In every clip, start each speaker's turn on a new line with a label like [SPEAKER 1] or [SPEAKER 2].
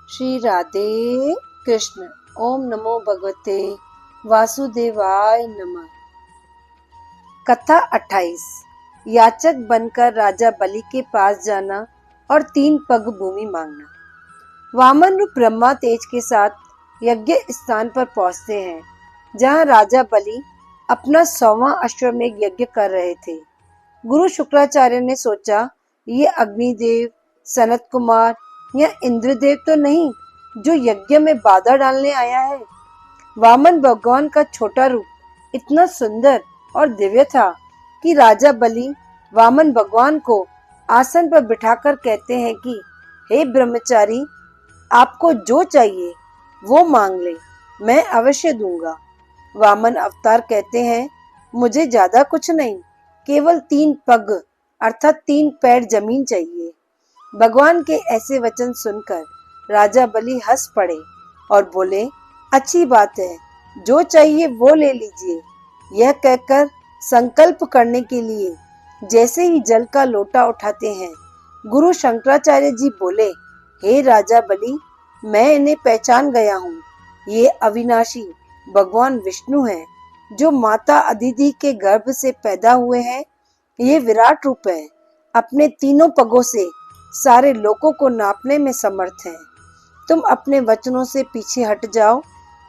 [SPEAKER 1] श्री राधे कृष्ण। ओम नमो भगवते वासुदेवाय नमः। कथा 28। याचक बनकर राजा बलि के पास जाना और 3 पग भूमि मांगना। वामन रूप ब्रह्मा तेज के साथ यज्ञ स्थान पर पहुंचते हैं, जहां राजा बलि अपना 100वां अश्वमेध यज्ञ कर रहे थे। गुरु शुक्राचार्य ने सोचा, ये अग्निदेव, सनत कुमार या इंद्रदेव तो नहीं जो यज्ञ में बाधा डालने आया है। वामन भगवान का छोटा रूप इतना सुंदर और दिव्य था कि राजा बलि वामन भगवान को आसन पर बिठाकर कहते हैं कि हे ब्रह्मचारी, आपको जो चाहिए वो मांग ले, मैं अवश्य दूंगा। वामन अवतार कहते हैं, मुझे ज्यादा कुछ नहीं, केवल 3 पग अर्थात 3 पैर जमीन चाहिए। भगवान के ऐसे वचन सुनकर राजा बलि हंस पड़े और बोले, अच्छी बात है, जो चाहिए वो ले लीजिए। यह कहकर संकल्प करने के लिए जैसे ही जल का लोटा उठाते हैं, गुरु शंकराचार्य जी बोले, हे राजा बलि, मैं इन्हें पहचान गया हूँ। ये अविनाशी भगवान विष्णु हैं, जो माता अदिति के गर्भ से पैदा हुए हैं। ये विराट रूप है, अपने तीनों पगों से सारे लोकों को नापने में समर्थ हैं। तुम अपने वचनों से पीछे हट जाओ,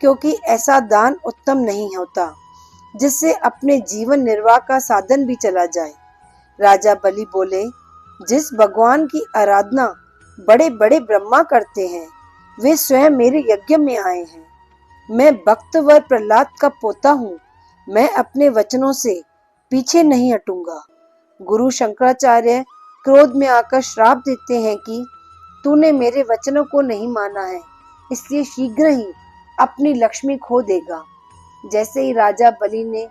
[SPEAKER 1] क्योंकि ऐसा दान उत्तम नहीं होता जिससे अपने जीवन निर्वाह का साधन भी चला जाए। राजा बलि बोले, जिस भगवान की आराधना बड़े बड़े ब्रह्मा करते हैं, वे स्वयं मेरे यज्ञ में आए हैं। मैं भक्तवर प्रहलाद का पोता हूँ, मैं अपने वचनों से पीछे नहीं हटूंगा। गुरु शंकराचार्य क्रोध में आकर श्राप देते हैं कि तूने मेरे वचनों को नहीं माना है, इसलिए शीघ्र ही अपनी लक्ष्मी खो देगा। जैसे ही राजा बलि ने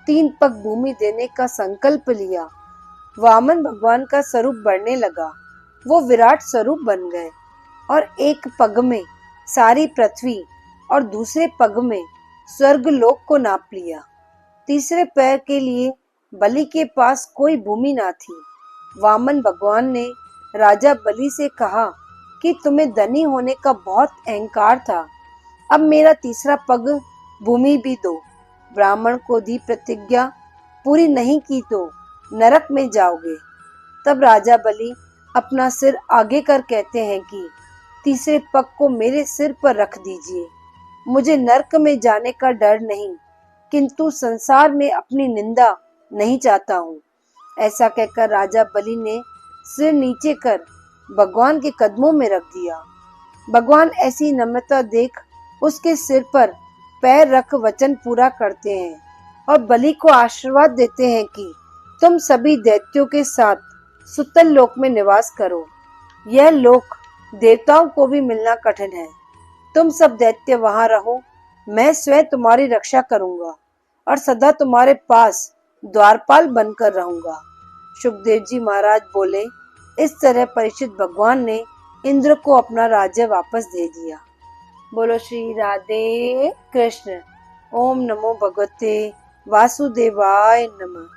[SPEAKER 1] 3 पग भूमि देने का संकल्प लिया, वामन भगवान का स्वरूप बढ़ने लगा। वो विराट स्वरूप बन गए और एक पग में सारी पृथ्वी और दूसरे पग में स्वर्ग लोक को नाप लिया। तीसरे पैर के लिए बलि के पास कोई भूमि ना थी। वामन भगवान ने राजा बलि से कहा कि तुम्हें धनी होने का बहुत अहंकार था, अब मेरा तीसरा पग भूमि भी दो। ब्राह्मण को दी प्रतिज्ञा पूरी नहीं की तो नरक में जाओगे। तब राजा बलि अपना सिर आगे कर कहते हैं कि तीसरे पग को मेरे सिर पर रख दीजिए। मुझे नरक में जाने का डर नहीं, किंतु संसार में अपनी निंदा नहीं चाहता हूँ। ऐसा कहकर राजा बलि ने सिर नीचे कर भगवान के कदमों में रख दिया। भगवान ऐसी नम्रता देख उसके सिर पर पैर रख वचन पूरा करते हैं और बलि को आशीर्वाद देते हैं कि तुम सभी दैत्यों के साथ सुतल लोक में निवास करो। यह लोक देवताओं को भी मिलना कठिन है। तुम सब दैत्य वहां रहो, मैं स्वयं तुम्हारी रक्षा करूंगा और सदा तुम्हारे पास द्वारपाल बनकर रहूंगा। सुखदेव जी महाराज बोले, इस तरह परीक्षित भगवान ने इंद्र को अपना राज्य वापस दे दिया। बोलो श्री राधे कृष्ण। ओम नमो भगवते वासुदेवाय नमः।